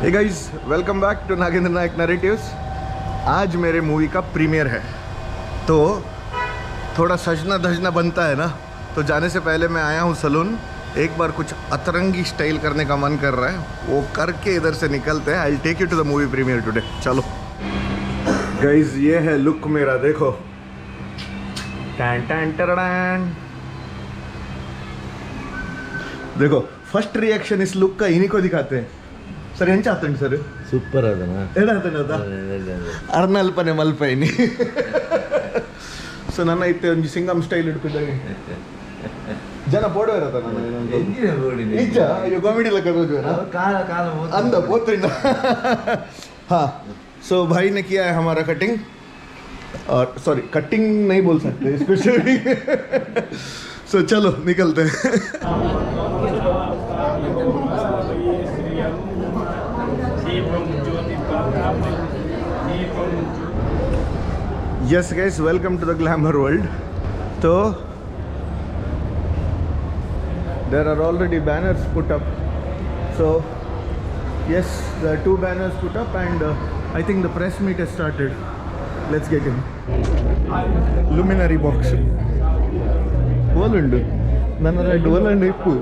Hey guys, welcome back to Nagendra Nayak Narratives. आज मेरे movie का प्रीमियर है, तो थोड़ा सजना धजना बनता है ना, तो जाने से पहले मैं आया हूँ सलून. एक बार कुछ अतरंगी स्टाइल करने का मन कर रहा है, वो करके इधर से निकलते हैं. I will take you to the movie premiere today. चलो गाइज, ये है लुक मेरा, देखो. टैन टैन टरडैन. देखो, फर्स्ट रिएक्शन इस लुक का इन्हीं को दिखाते हैं. सर ಏನು ಚಾತಂಡಿ ಸರ್? ಸೂಪರ್ ಅದನ್ನ ಏನಾಗ್ತಾನೆ ಅದ ಅರ್ನಲ್ಪನೆ ಮಲ್ಪೈನಿ. ಸೊ ನನ್ನ ಇತ್ತೆ ಒಂದು ಸಿಂಗಮ್ ಸ್ಟೈಲ್ ಹಿಡ್ತಿದ್ದಾಗ ಜನ ಪೋಡೋ ಇರತ್ತ ನಾನು ನಿಜ. ಅಯ್ಯೋ ಕಾಮಿಡಿ ಎಲ್ಲ ಕರೋದು अंदा पोत्रिना. हाँ, सो भाई ने किया है हमारा कटिंग, और सॉरी कटिंग नहीं बोल सकते इसको. सो चलो निकलते हैं. Yes guys, welcome to the glamour world. So there are already banners put up. So yes, there are 2 banners put up, and I think the press meet has started. Let's get in. Luminary box. Volundu. Nanna red volundu ippu.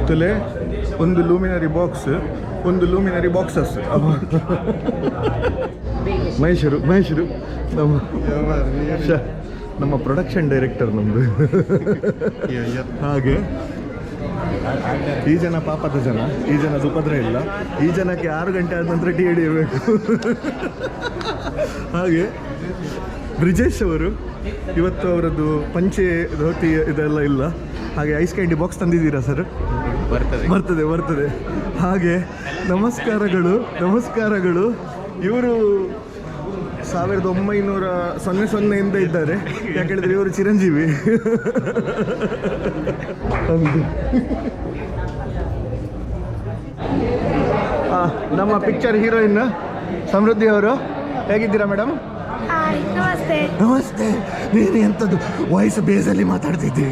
ತುಲೆ ಒಂದು ಲೂಮಿನರಿ box, ಒಂದು ಲೂಮಿನರಿ boxes. ಮಹೇಶರು ನಮ್ಮ production director ನಮ್ಮದು. ಹಾಗೆ ಈ ಜನ ಪಾಪದ ಜನ, ಈ ಜನ ಉಪದ್ರ ಇಲ್ಲ. ಈ ಜನಕ್ಕೆ 6 ಗಂಟೆ ಆದ ನಂತರ ಟಿ ಹಿಡಿಯಬೇಕು. ಹಾಗೆ ಬ್ರಿಜೇಶ್ ಅವರು ಇವತ್ತು ಅವರದ್ದು ಪಂಚೆ ಧೋತಿ ಇದೆಲ್ಲ ಇಲ್ಲ. ಹಾಗೆ ಐಸ್ ಕ್ಯಾಂಡಿ ಬಾಕ್ಸ್ ತಂದಿದ್ದೀರಾ ಸರ್? ಬರ್ತದೆ. ಹಾಗೆ ನಮಸ್ಕಾರಗಳು. ಇವರು 1900 ಇದ್ದಾರೆ. ಯಾಕೇಳಿದ್ರೆ ಇವರು ಚಿರಂಜೀವಿ. ನಮ್ಮ ಪಿಕ್ಚರ್ ಹೀರೋಯಿನ್ ಸಮೃದ್ಧಿ ಅವರು. ಹೇಗಿದ್ದೀರಾ ಮೇಡಮ್? ನಮಸ್ತೆ. ನೀನು ಎಂಥದ್ದು ವಾಯ್ಸ್ ಬೇಸಲ್ಲಿ ಮಾತಾಡ್ತಿದ್ದಿ?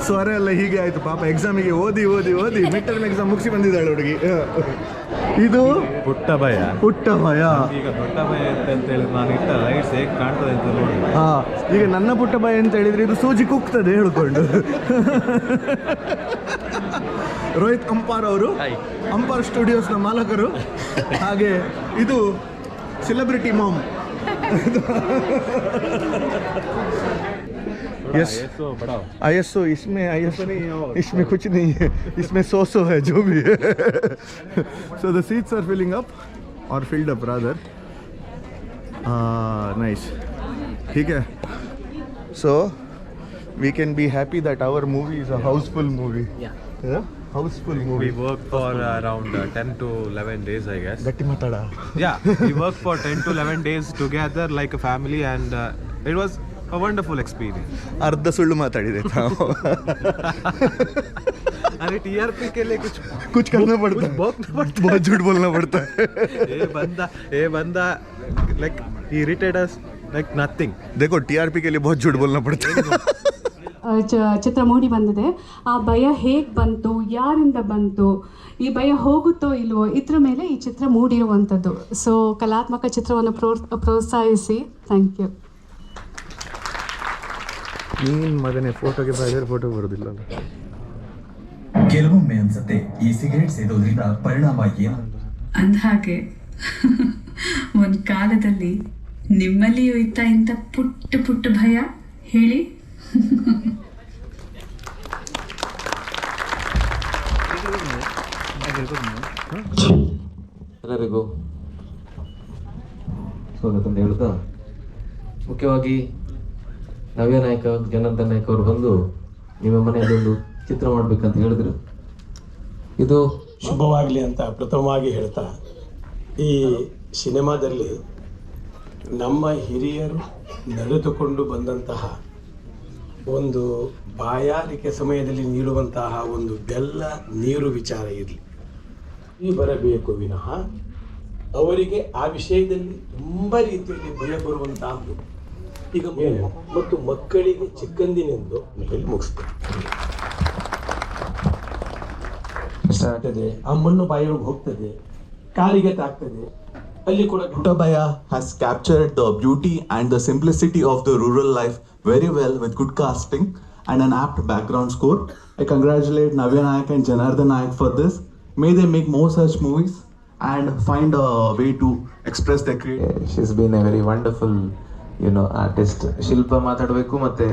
ಸ್ವರ ಎಲ್ಲ ಹೀಗೆ ಆಯ್ತು. ಪಾಪ ಎಕ್ಸಾಮಿಗೆ ಓದಿ ಮಿಡ್ ಟರ್ಮ್ ಎಕ್ಸಾಮ್ ಮುಗಿಸಿ ಬಂದಿದ್ದಾಳೆ ಹುಡುಗಿ. ಇದು ಪುಟ್ಟ ಭಯ. ಈಗ ಪುಟ್ಟ ಭಯ ಅಂತ ಹೇಳಿದ್ರೆ ನಾನು ಇಟ್ಟ ಲೈಟ್ಸ್ ಹೇಗೆ ಕಾಣ್ತದೆ ಅಂತ ನೋಡಿ. ಈಗ ನನ್ನ ಪುಟ್ಟ ಭಯ ಅಂತ ಹೇಳಿದ್ರೆ ಇದು ಸೂಜಿ ಕುಗ್ತದೆ ಹೇಳ್ಕೊಂಡು. ರೋಹಿತ್ ಅಂಪಾರ್ ಅವರು, ಅಂಪಾರ್ ಸ್ಟುಡಿಯೋಸ್ನ ಮಾಲಕರು. ಹಾಗೆ ಇದು सेलिब्रिटी मॉम. यस, ISO इसमें कुछ नहीं है, इसमें 100 है जो भी है. So the seats are filling up or filled up rather. Nice. ठीक है. So we can be happy that our movie is a houseful movie. Yeah. Houseful movie. We worked for around 10 to 11 days, I guess. Gatti matada. Yeah, we worked for 10 to 11 days together like a family, and it was a wonderful experience. अर्ध सुल्लू माताड़ी देता हूँ. अरे TRP के लिए कुछ करना पड़ता है, बहुत झूठ बोलना पड़ता है. ये बंदा like he irritated us like nothing. देखो TRP के लिए बहुत झूठ बोलना पड़ता है. ಚಿತ್ರ ಮೂಡಿ ಬಂದಿದೆ. ಆ ಭಯ ಹೇಗೆ ಬಂತು, ಯಾರಿಂದ ಬಂತು, ಈ ಭಯ ಹೋಗುತ್ತೋ ಇಲ್ವೋ, ಇದ್ರ ಮೇಲೆ ಈ ಚಿತ್ರ ಮೂಡಿರುವಂಥದ್ದು. ಸೊ ಕಲಾತ್ಮಕ ಚಿತ್ರವನ್ನು ಪ್ರೋತ್ಸಾಹಿಸಿ. Thank you. ನೀನು ಮಗನೇ ಫೋಟೋಗೆ ಬಾಯ್ದರೆ ಫೋಟೋ ಬರೋದಿಲ್ಲ. ಕೆಲವೊಮ್ಮೆ ಅನ್ಸುತ್ತೆ ಈ ಸಿಗರೇಟ್ ಸೇದೋದ್ರಿಂದ ಪರಿಣಾಮ ಏನು ಅಂದಹಾಗೆ. ಒಂದು ಕಾಲದಲ್ಲಿ ನಿಮ್ಮಲ್ಲಿಯೂ ಇತ್ತ ಇಂಥ ಪುಟ್ಟ ಭಯ ಹೇಳಿ. ಎಲ್ಲರಿಗೂ ಸ್ವಾಗತ ಅಂತ ಹೇಳ್ತಾ, ಮುಖ್ಯವಾಗಿ ನವ್ಯ ನಾಯಕ ಜನಾರ್ದನ್ ನಾಯಕ್ ಅವರು ಬಂದು ನಿಮ್ಮ ಮನೆಯಲ್ಲಿ ಒಂದು ಚಿತ್ರ ಮಾಡಬೇಕಂತ ಹೇಳಿದ್ರು. ಇದು ಶುಭವಾಗಲಿ ಅಂತ ಪ್ರಥಮವಾಗಿ ಹೇಳ್ತಾ, ಈ ಸಿನಿಮಾದಲ್ಲಿ ನಮ್ಮ ಹಿರಿಯರು ನಡೆದುಕೊಂಡು ಬಂದಂತಹ ಒಂದು ಬಾಯಾರಿಕೆ ಸಮಯದಲ್ಲಿ ನೀಡುವಂತಹ ಒಂದು ಬೆಲ್ಲ ನೀರು ವಿಚಾರ ಇರಲಿ, ಈ ಬರಬೇಕು ವಿನಃ ಅವರಿಗೆ ಆ ವಿಷಯದಲ್ಲಿ ತುಂಬ ರೀತಿಯಲ್ಲಿ ಭಯ ಬರುವಂತಹದ್ದು ಈಗ ಮತ್ತು ಮಕ್ಕಳಿಗೆ ಚಿಕ್ಕಂದಿನೆಂದು ಹೇಳಿ ಮುಗಿಸ್ತಾರೆ. ಆ ಮಣ್ಣು ಬಾಯಿಯೊಳಗೆ ಹೋಗ್ತದೆ, ಕಾಲಿಗೆ ತಾಗ್ತದೆ. ಅಲ್ಲಿ ಕೂಡ Putta Bhaya has captured the beauty and the simplicity of the rural life very well with good casting and an apt background score. I congratulate Nayak and Janardhan Nayak for this. May they make more such movies and find a way to express their creativity. She's been a very wonderful, artist. ಶಿಲ್ಪ ಮಾತಾಡಬೇಕು ಮತ್ತೆ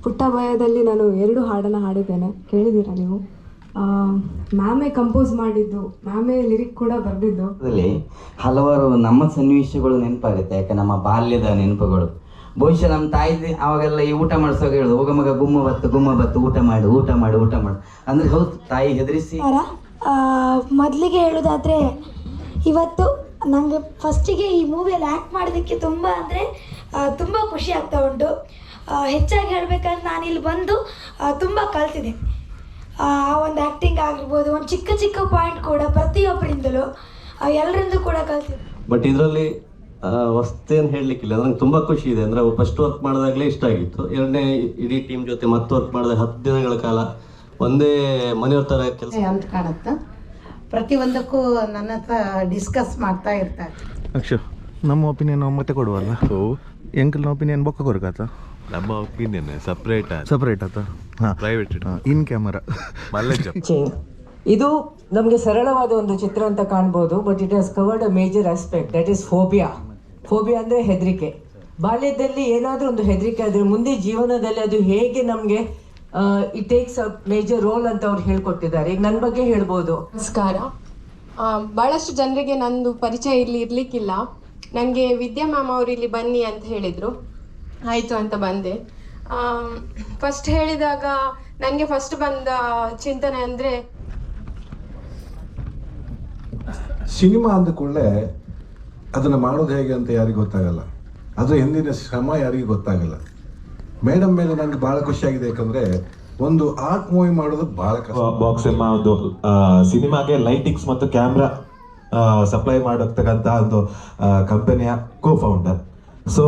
ಪುಟ್ಟ ಭಯದಲ್ಲಿ ನಾನು 2 ಹಾಡನ್ನು ಹಾಡಿದ್ದೇನೆ, ಕೇಳಿದ್ದೀರಾ ನೀವು? ಮ್ಯಾಮೇ compose ಮಾಡಿದ್ದು, ಮ್ಯಾಮೇ lyric ಕೂಡ ಬರೆದಿದ್ದು. ಅದರಲ್ಲಿ ಹಲವಾರು ನಮ್ಮ ಸನ್ನಿವೇಶಗಳು ನೆನಪಾಗುತ್ತೆ, ಯಾಕೆ ನಮ್ಮ ಬಾಲ್ಯದ ನೆನಪುಗಳು. ಬಹುಶಃ ನಮ್ಮ ತಾಯಿ ಅವಾಗೆಲ್ಲ ಈ ಊಟ ಮಾಡಿಸೋಕೆ ಹೇಳೋದು, ಹೋಗ ಮಗ ಗುಮ್ಮ ಬತ್ತು ಊಟ ಮಾಡು ಅಂದರೆ ಹೌದು, ತಾಯಿ ಹೆದರಿಸಿ. ಮೊದಲಿಗೆ ಹೇಳೋದಾದರೆ ಇವತ್ತು ನನಗೆ ಫಸ್ಟಿಗೆ ಈ ಮೂವಿಯಲ್ಲಿ ಆ್ಯಕ್ಟ್ ಮಾಡೋದಕ್ಕೆ ತುಂಬ ಖುಷಿ ಆಗ್ತಾ ಉಂಟು. ಹೆಚ್ಚಾಗಿ ಹೇಳಬೇಕಂದ್ರೆ ನಾನು ಇಲ್ಲಿ ಬಂದು ತುಂಬ ಕಲ್ತಿದ್ದೀನಿ. ಆ ಒಂದು ಆ್ಯಕ್ಟಿಂಗ್ ಆಗಿರ್ಬೋದು, ಒಂದು ಚಿಕ್ಕ ಪಾಯಿಂಟ್ ಕೂಡ ಪ್ರತಿಯೊಬ್ಬರಿಂದಲೂ ಎಲ್ಲರಿಂದ ಕೂಡ ಕಲ್ತಿದ್ದೀನಿ. ಬಟ್ ಇದರಲ್ಲಿ ಹೊಸ್ತೇನು ಹೇಳಲಿಕ್ಕಿಲ್ಲ, ನಂಗೆ ತುಂಬ ಖುಷಿ ಇದೆ. ಅಂದರೆ ಫಸ್ಟ್ ವರ್ಕ್ ಮಾಡಿದಾಗಲೇ ಇಷ್ಟ ಆಗಿತ್ತು. ಎರಡನೇ ಇಡೀ ಟೀಮ್ ಜೊತೆ ಮತ್ತೆ ವರ್ಕ್ ಮಾಡಿದಾಗ 10 ದಿನಗಳ ಕಾಲ ಒಂದೇ ಮನೆಯವ್ರ ಥರ ಕೆಲಸ ಅಂತ ಕಾಣುತ್ತೆ. ಪ್ರತಿಯೊಂದಕ್ಕೂ ನನ್ನ ಹತ್ರ ಡಿಸ್ಕಸ್ ಮಾಡ್ತಾ ಇರ್ತಾರೆ. ಅಕ್ಷು, ನಮ್ಮ ಒಪಿನಿಯನ್ ನಾವು ಮತ್ತೆ ಕೊಡುವಲ್ಲ. ಎಂಕಲ್ನ ಒಪಿನಿಯನ್ ಬೊಕ್ಕ ಕೊರಕಾತ? ನಮ್ಮ ಒಪಿನಿಯನ್ ಸಪ್ರೇಟ್ ಆತ. ಹಾಂ, ಪ್ರೈವೇಟ್ ಇನ್ ಕ್ಯಾಮರಾ ಇದು ನಮಗೆ ಸರಳವಾದ ಒಂದು ಚಿತ್ರ ಅಂತ ಕಾಣ್ಬೋದು, but it has covered a major aspect, that is phobia. ಅಂದರೆ ಹೆದರಿಕೆ. ಬಾಲ್ಯದಲ್ಲಿ ಏನಾದರೂ ಒಂದು ಹೆದರಿಕೆ ಆದರೆ ಮುಂದೆ ಜೀವನದಲ್ಲಿ ಅದು ಹೇಗೆ ನಮಗೆ it takes a major role ಅಂತ ಅವ್ರು ಹೇಳ್ಕೊಟ್ಟಿದ್ದಾರೆ. ಈಗ ನನ್ನ ಬಗ್ಗೆ ಹೇಳ್ಬೋದು. ನಮಸ್ಕಾರ. ಭಾಳಷ್ಟು ಜನರಿಗೆ ನಂದು ಪರಿಚಯ ಇಲ್ಲಿ ಇರಲಿಕ್ಕಿಲ್ಲ. ನನಗೆ ವಿದ್ಯಾ ಮ್ಯಾಮ್ ಅವರು ಇಲ್ಲಿ ಬನ್ನಿ ಅಂತ ಹೇಳಿದರು, ಆಯಿತು ಅಂತ ಬಂದೆ. ಫಸ್ಟ್ ಹೇಳಿದಾಗ ನನಗೆ ಫಸ್ಟ್ ಬಂದ ಚಿಂತನೆ ಅಂದರೆ, ಸಿನಿಮಾ ಅಂದ ಕೂಡಲೇ ಅದನ್ನು ಮಾಡೋದು ಹೇಗೆ ಅಂತ ಯಾರಿಗೂ ಗೊತ್ತಾಗಲ್ಲ, ಅದರ ಹಿಂದಿನ ಶ್ರಮ ಯಾರಿಗೂ ಗೊತ್ತಾಗಲ್ಲ. ಮೇಡಮ್ ಮೇಲೆ ನನಗೆ ಭಾಳ ಖುಷಿಯಾಗಿದೆ, ಯಾಕಂದರೆ ಒಂದು ಆರ್ಟ್ ಮೂವಿ ಮಾಡೋದು ಭಾಳ ಕಷ್ಟ. ಬಾಕ್ಸ್ ಎಂಬ ಒಂದು ಸಿನಿಮಾಗೆ ಲೈಟಿಂಗ್ಸ್ ಮತ್ತು ಕ್ಯಾಮ್ರಾ ಸಪ್ಲೈ ಮಾಡತಕ್ಕಂಥ ಒಂದು ಕಂಪನಿಯ co founder. So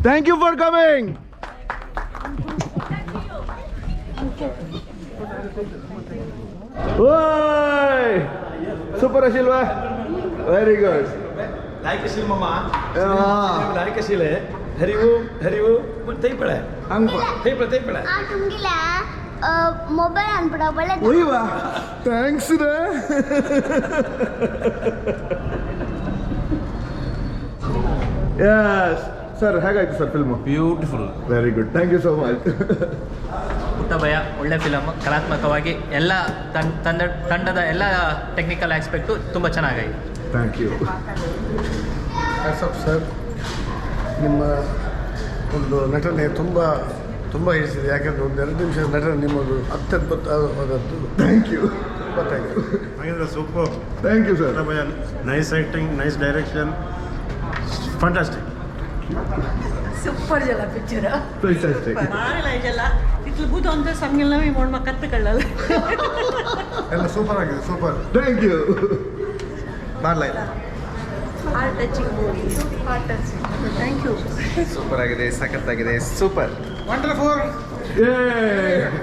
thank you for coming. Super ಅಶಿಲ್ವಾ, ವೆರಿ ಗುಡ್. ಲಾಯ್ಕಶೀಲ್ ಮಮ್ಮ, ಲಾಯ್ಕಶೀಲೆ ಹರಿವು ತೈಪಳೆ ತೈಪಳೆ ಮೊಬೈಲ್ ಅನ್ಬಿಡ ಒಳ್ಳೆ. ಥ್ಯಾಂಕ್ಸ್ ರೇ. ಯಸ್ ಸರ್, ಹೇಗಾಯ್ತು sir film? Beautiful, very good, thank you so much. ಪುಟ್ಟ ಭಯ ಒಳ್ಳೆ ಫಿಲಮ್, ಕಲಾತ್ಮಕವಾಗಿ ಎಲ್ಲ ತಂಡದ ಎಲ್ಲ ಟೆಕ್ನಿಕಲ್ ಆಸ್ಪೆಕ್ಟು ತುಂಬ ಚೆನ್ನಾಗಿದೆ. Thank you sir. ನಿಮ್ಮ ಒಂದು ನಟನೆ ತುಂಬ ಹಿಡಿಸಿದೆ, ಯಾಕಂದರೆ 1-2 ನಿಮಿಷದ ನಟನೆ ನಿಮ್ಮದು ಅತ್ಯದ್ಭುತವಾದದ್ದು. ಥ್ಯಾಂಕ್ ಯು, ತುಂಬ thank you. Nagendra super. Thank you sir. Nice acting, nice direction, fantastic. Super ಜಲ ಪಿಕ್ಚರ್. ಫ್ಯಾಂಟಾಸ್ಟಿಕ್. ಮಾಡಲ್ಲ ಇಟ್ಲು ಬೂದು ಅಂತ ಸಂಗಿಲ್ಲ ಮೋಡ್ಮ ಕತ್ತುಕೊಳ್ಳಲ್ಲ. ಎಲ್ಲ ಸೂಪರ್ ಆಗಿದೆ, ಸೂಪರ್. Thank you. ಮಾಡಲ್ಲ, heart touching movie, heart touching. Thank you. Super ಆಗಿದೆ, ಸಖತ್ತಾಗಿದೆ, ಸೂಪರ್, ವಂಡರ್ಫುಲ್,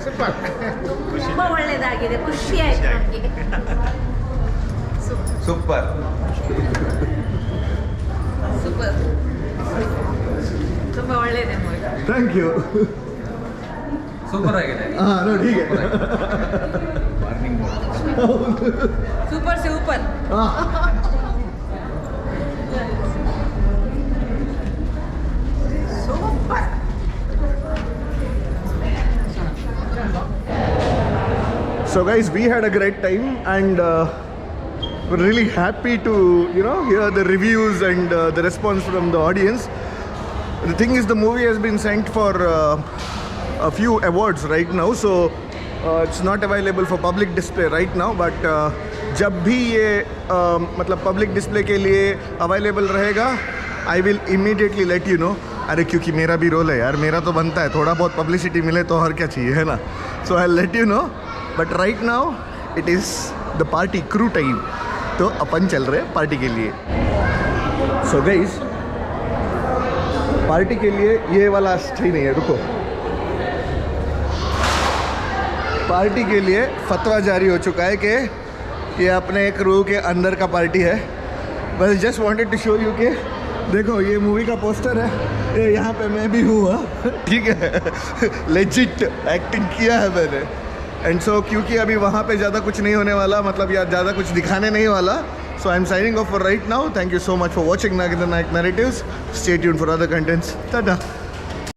ಸೂಪರ್. ತುಂಬ ಒಳ್ಳೆಯದಾಗಿದೆ, ಖುಷಿ ಆಯ್ತು ನನಗೆ. ಸೂಪರ್ ಸೂಪರ್, ತುಂಬ ಒಳ್ಳೆಯದೇ ಮೂವಿ. Thank you. ಸೂಪರ್ ಆಗಿದೆ. ಹಾಂ ನೋಡಿ, ಹೀಗೆ super super. So guys, we had a great time and we're really happy to hear the reviews and the response from the audience. The thing is, the movie has been sent for a few awards right now, so it's not available for public display right now, but जब भी ये मतलब public display के लिए available रहेगा, I will immediately late you no. अरे क्योंकि मेरा भी रोल है यार, मेरा तो बनता है, थोड़ा बहुत पब्लिसिटी मिले तो और क्या चाहिए, है ना. So I let you know, but right now it is the party crew time. तो अपन चल रहे हैं पार्टी के लिए। सो गाइस, पार्टी के लिए ये वाला सही नहीं है, रुको। पार्टी के लिए फतवा जारी हो चुका है कि ये अपने एक रूह के अंदर का पार्टी है। बस just wanted to show you कि देखो ये मूवी का पोस्टर है, ये यहाँ पे मैं भी हूँ, ठीक है। लेजिट एक्टिंग किया है मैंने। एंड सो क्योंकि अभी वहाँ पे ज़्यादा कुछ नहीं होने वाला, मतलब यार ज़्यादा कुछ दिखाने नहीं वाला, so I am signing off for right now. Thank you so much for watching Nagendra Nayak narratives. Stay tuned for other contents. Tata.